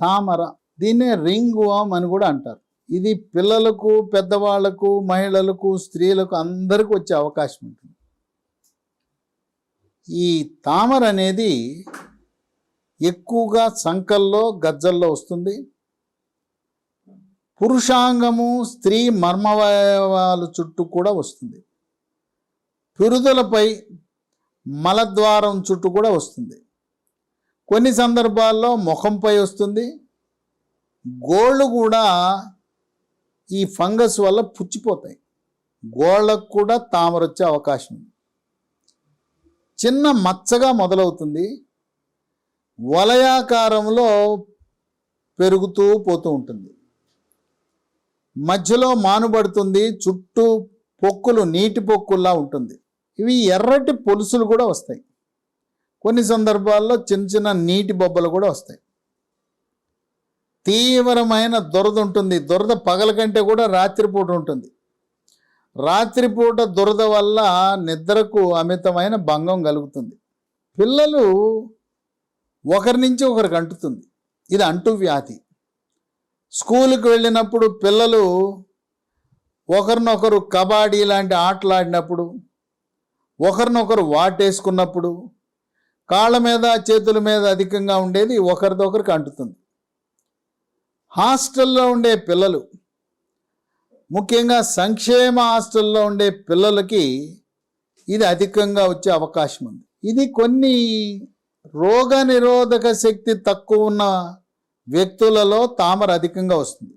తామర, దీన్నే రింగ్ వామ్ అని కూడా అంటారు. ఇది పిల్లలకు, పెద్దవాళ్లకు, మహిళలకు, స్త్రీలకు అందరికీ వచ్చే అవకాశం ఉంటుంది. ఈ తామర అనేది ఎక్కువగా సంకల్లో, గజ్జల్లో వస్తుంది. పురుషాంగము, స్త్రీ మర్మవయవాల చుట్టూ కూడా వస్తుంది. పిరుదులపై, మలద్వారం చుట్టూ కూడా వస్తుంది. కొన్ని సందర్భాల్లో ముఖంపై వస్తుంది. గోళ్ళు కూడా ఈ ఫంగస్ వల్ల పుచ్చిపోతాయి. గోళ్ళకు కూడా తామర వచ్చే అవకాశం ఉంది. చిన్న మచ్చగా మొదలవుతుంది, వలయాకారంలో పెరుగుతూ పోతూ ఉంటుంది. మధ్యలో మానుబడుతుంది, చుట్టూ పొక్కులు నీటి పొక్కుల్లా ఉంటుంది. ఇవి ఎర్రటి పొలుసులు కూడా వస్తాయి. కొన్ని సందర్భాల్లో చిన్న చిన్న నీటి బొబ్బలు కూడా వస్తాయి. తీవ్రమైన దురద ఉంటుంది. దురద పగల కంటే కూడా రాత్రిపూట ఉంటుంది. రాత్రిపూట దురద వల్ల నిద్రకు అమితమైన భంగం కలుగుతుంది. పిల్లలు ఒకరి నుంచి ఒకరికి అంటుతుంది. ఇది అంటువ్యాధి. స్కూలుకి వెళ్ళినప్పుడు పిల్లలు ఒకరినొకరు కబడ్డీ లాంటి ఆటలు ఆడినప్పుడు, ఒకరినొకరు వాటేసుకున్నప్పుడు కాళ్ళ మీద, చేతుల మీద అధికంగా ఉండేది ఒకరిదొకరికి అంటుతుంది. హాస్టల్లో ఉండే పిల్లలు, ముఖ్యంగా సంక్షేమ హాస్టల్లో ఉండే పిల్లలకి ఇది అధికంగా వచ్చే అవకాశం ఉంది. ఇది కొన్ని రోగ నిరోధక శక్తి తక్కువ ఉన్న వ్యక్తులలో తామర అధికంగా వస్తుంది.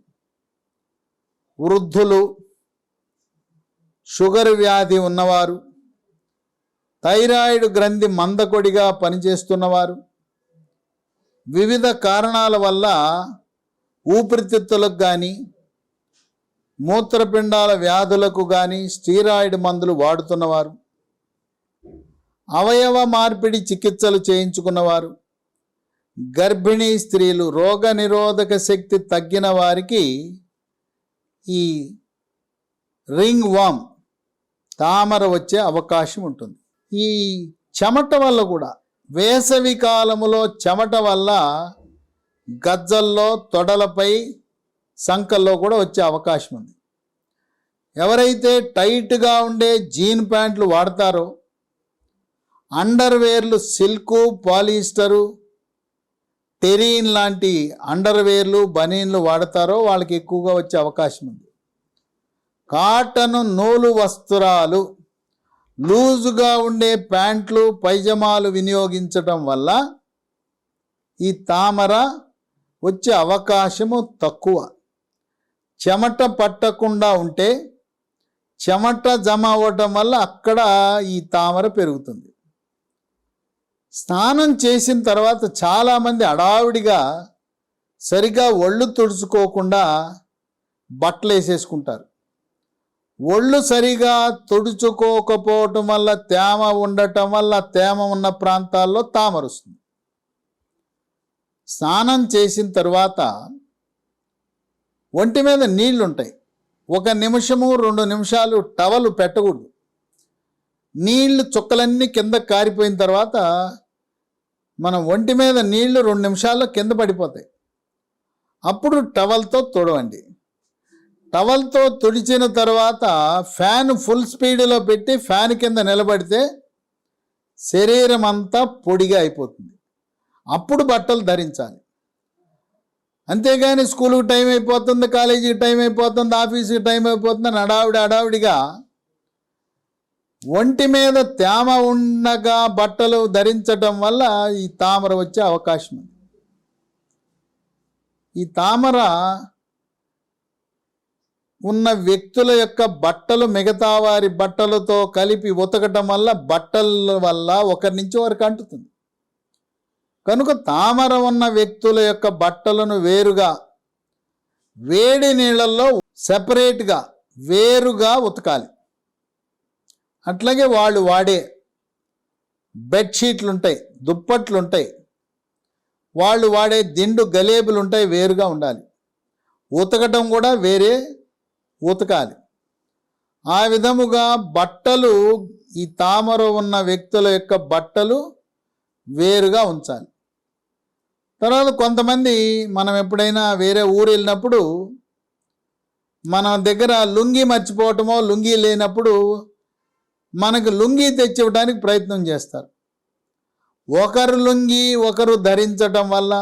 వృద్ధులు, షుగర్ వ్యాధి ఉన్నవారు, థైరాయిడ్ గ్రంథి మందకొడిగా పనిచేస్తున్నవారు, వివిధ కారణాల వల్ల ఊపిరితిత్తులకు కానీ, మూత్రపిండాల వ్యాధులకు కానీ స్టీరాయిడ్ మందులు వాడుతున్నవారు, అవయవ మార్పిడి చికిత్సలు చేయించుకున్నవారు, గర్భిణీ స్త్రీలు, రోగ నిరోధక శక్తి తగ్గిన వారికి ఈ రింగ్ వామ్ తామర వచ్చే అవకాశం ఉంటుంది. ఈ చెమట వల్ల కూడా, వేసవి కాలములో చెమట వల్ల గజ్జల్లో, తొడలపై, సంకల్లో కూడా వచ్చే అవకాశం ఉంది. ఎవరైతే టైట్గా ఉండే జీన్ ప్యాంట్లు వాడతారో, అండర్వేర్లు సిల్కు, పాలిస్టరు, టెరీన్ లాంటి అండర్వేర్లు, బనీన్లు వాడతారో వాళ్ళకి ఎక్కువగా వచ్చే అవకాశం ఉంది. కాటన్ నూలు వస్త్రాలు, లూజుగా ఉండే ప్యాంట్లు, పైజమాలు వినియోగించటం వల్ల ఈ తామర వచ్చే అవకాశము తక్కువ. చెమట పట్టకుండా ఉంటే, చెమట జమ అవ్వటం వల్ల అక్కడ ఈ తామర పెరుగుతుంది. స్నానం చేసిన తర్వాత చాలామంది హడావిడిగా సరిగా ఒళ్ళు తుడుచుకోకుండా బట్టలు వేసేసుకుంటారు. ఒళ్ళు సరిగా తుడుచుకోకపోవటం వల్ల, తేమ ఉండటం వల్ల, తేమ ఉన్న ప్రాంతాల్లో తామర వస్తుంది. స్నానం చేసిన తర్వాత ఒంటి మీద నీళ్లు ఉంటాయి. 1 నిమిషము 2 నిమిషాలు టవల్ పెట్టకూడదు. నీళ్లు చుక్కలన్నీ కింద కారిపోయిన తర్వాత మన ఒంటి మీద నీళ్లు 2 నిమిషాల్లో కింద పడిపోతాయి. అప్పుడు టవల్తో తుడవండి. టవల్తో తుడిచిన తర్వాత ఫ్యాన్ ఫుల్ స్పీడ్లో పెట్టి ఫ్యాన్ కింద నిలబడితే శరీరం అంతా పొడిగా అయిపోతుంది. అప్పుడు బట్టలు ధరించాలి. అంతేగాని స్కూలుకి టైం అయిపోతుంది, కాలేజీకి టైం అయిపోతుంది, ఆఫీస్కి టైం అయిపోతుంది అని హడావిడిగా ఒంటి మీద తేమ ఉండగా బట్టలు ధరించటం వల్ల ఈ తామర వచ్చే అవకాశం ఉంది. ఈ తామర ఉన్న వ్యక్తుల యొక్క బట్టలు మిగతా వారి బట్టలతో కలిపి ఉతకటం వల్ల, బట్టల వల్ల ఒకరి నుంచి ఒకరికి అంటుతుంది. కనుక తామర ఉన్న వ్యక్తుల యొక్క బట్టలను వేరుగా వేడి నీళ్ళల్లో సెపరేట్గా వేరుగా ఉతకాలి. అట్లాగే వాళ్ళు వాడే బెడ్షీట్లు ఉంటాయి, దుప్పట్లు ఉంటాయి, వాళ్ళు వాడే దిండు గలేబులు ఉంటాయి, వేరుగా ఉండాలి. ఉతకటం కూడా వేరే ఉతకాలి. ఆ విధముగా బట్టలు, ఈ తామర ఉన్న వ్యక్తుల యొక్క బట్టలు వేరుగా ఉంచాలి. తర్వాత కొంతమంది మనం ఎప్పుడైనా వేరే ఊరు వెళ్ళినప్పుడు మన దగ్గర లుంగీ మర్చిపోవటమో లుంగీ లేనప్పుడు మనకు లుంగీ తెచ్చివ్వడానికి ప్రయత్నం చేస్తారు. ఒకరు లుంగీ ఒకరు ధరించటం వల్ల,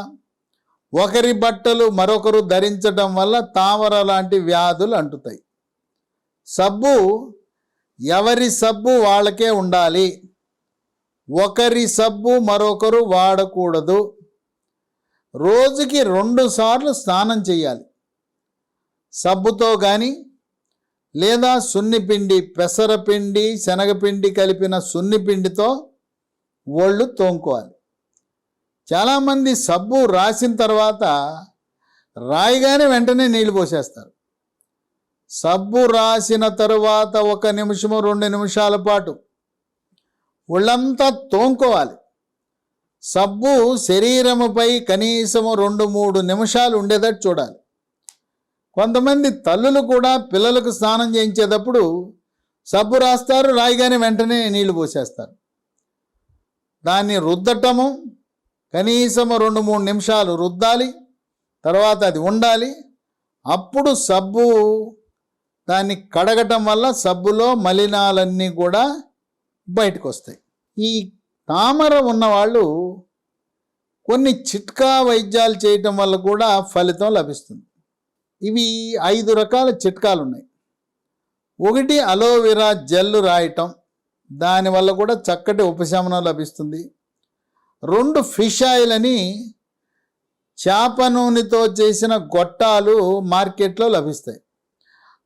ఒకరి బట్టలు మరొకరు ధరించటం వల్ల తామర లాంటి వ్యాధులు అంటుతాయి. సబ్బు ఎవరి సబ్బు వాళ్ళకే ఉండాలి. ఒకరి సబ్బు మరొకరు వాడకూడదు. రోజుకి 2 సార్లు స్నానం చేయాలి. సబ్బుతో కానీ లేదా సున్నిపిండి, పెసరపిండి, శనగపిండి కలిపిన సున్నిపిండితో ఒళ్ళు తోముకోవాలి. చాలామంది సబ్బు రాసిన తర్వాత రాయిగానే వెంటనే నీళ్ళు పోసేస్తారు. సబ్బు రాసిన తరువాత 1 నిమిషము 2 నిమిషాల పాటు ఒళ్ళంతా తోముకోవాలి. సబ్బు శరీరముపై కనీసము 2-3 నిమిషాలు ఉండేటట్టు చూడాలి. కొంతమంది తల్లులు కూడా పిల్లలకు స్నానం చేయించేటప్పుడు సబ్బు రాస్తారు, రాయిగానే వెంటనే నీళ్లు పోసేస్తారు. దాన్ని రుద్దటము కనీసము 2-3 నిమిషాలు రుద్దాలి. తర్వాత అది ఉండాలి. అప్పుడు సబ్బు దాన్ని కడగటం వల్ల సబ్బులో మలినాలన్నీ కూడా బయటకు వస్తాయి. ఈ తామర ఉన్నవాళ్ళు కొన్ని చిట్కా వైద్యాలు చేయటం వల్ల కూడా ఫలితం లభిస్తుంది. ఇవి 5 రకాల చిట్కాలు ఉన్నాయి. 1 అలోవెరా జెల్లు రాయటం, దానివల్ల కూడా చక్కటి ఉపశమనం లభిస్తుంది. 2 ఫిష్ ఆయిల్ అని చేప నూనెతో చేసిన గొట్టాలు మార్కెట్లో లభిస్తాయి.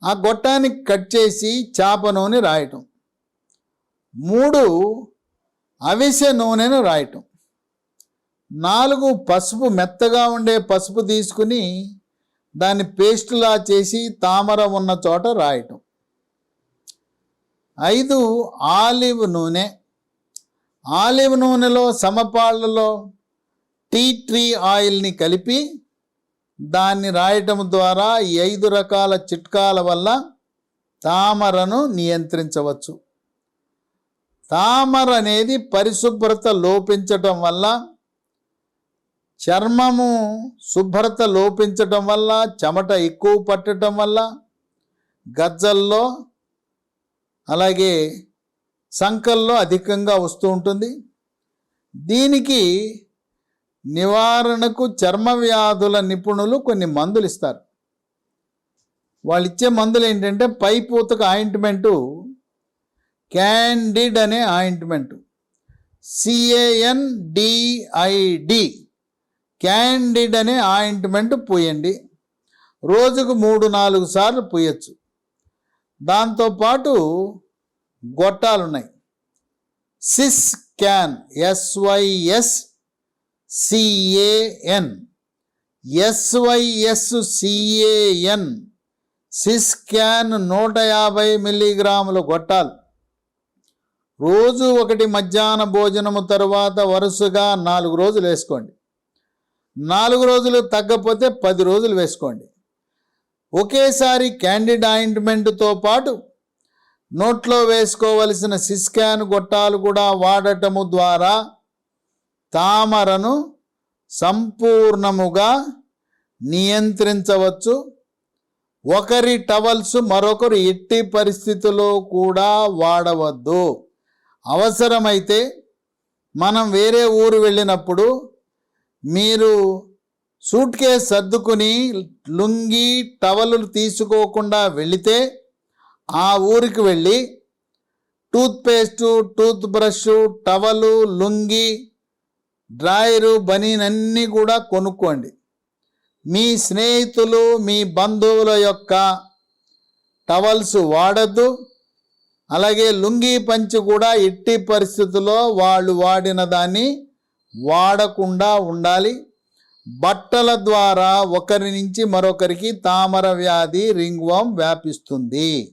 ఆ గొట్టాన్ని కట్ చేసి చేప నూనె రాయటం. 3 అవిసె నూనెను రాయటం. 4 పసుపు, మెత్తగా ఉండే పసుపు తీసుకుని దాన్ని పేస్టులా చేసి తామర ఉన్న చోట రాయటం. 5 ఆలివ్ నూనె. ఆలివ్ నూనెలో సమపాళ్లలో టీ ట్రీ ఆయిల్ని కలిపి దాన్ని రాయటం ద్వారా ఈ 5 రకాల చిట్కాల వల్ల తామరను నియంత్రించవచ్చు. తామర అనేది పరిశుభ్రత లోపించటం వల్ల, చర్మము శుభ్రత లోపించటం వల్ల, చెమట ఎక్కువ పట్టడం వల్ల, గజ్జల్లో అలాగే సంకల్లో అధికంగా వస్తూ ఉంటుంది. దీనికి నివారణకు చర్మ వ్యాధుల నిపుణులు కొన్ని మందులు ఇస్తారు. వాళ్ళు ఇచ్చే మందులు ఏంటంటే పైపూతకు ఆయింట్మెంటు, క్యాండిడ్ అనే ఆయింట్మెంటు, CANDID, క్యాండిడ్ అనే ఆయింట్మెంట్ పూయండి. రోజుకు 3-4 సార్లు పూయచ్చు. దాంతోపాటు గొట్టాలున్నాయి. సిస్కాన్, SYSCAN, సిస్కాన్ 150 మిల్లీగ్రాముల గొట్టాలు రోజు 1 మధ్యాహ్న భోజనము తరువాత వరుసగా 4 రోజులు వేసుకోండి. 4 రోజులు తగ్గకపోతే 10 రోజులు వేసుకోండి. ఒకేసారి క్యాండిడ్ ఆయింట్మెంట్తో పాటు నోట్లో వేసుకోవలసిన సిస్కాన్ గొట్టాలు కూడా వాడటము ద్వారా తామరను సంపూర్ణముగా నియంత్రించవచ్చు. ఒకరి టవల్స్ మరొకరు ఎట్టి పరిస్థితుల్లో కూడా వాడవద్దు. అవసరమైతే మనం వేరే ఊరు వెళ్ళినప్పుడు మీరు సూట్ కేస్ సర్దుకుని లుంగి టవలు తీసుకోకుండా వెళితే ఆ ఊరికి వెళ్ళి టూత్పేస్టు, టూత్ బ్రష్, టవలు, లుంగి, డ్రాయరు, బనీన్ అన్నీ కూడా కొనుక్కోండి. మీ స్నేహితులు, మీ బంధువుల యొక్క టవల్స్ వాడద్దు. అలాగే లుంగీ పంచి కూడా ఎట్టి పరిస్థితుల్లో వాళ్ళు వాడిన దాన్ని వాడకుండా ఉండాలి. బట్టల ద్వారా ఒకరి నుంచి మరొకరికి తామర వ్యాధి, రింగ్ వామ్ వ్యాపిస్తుంది.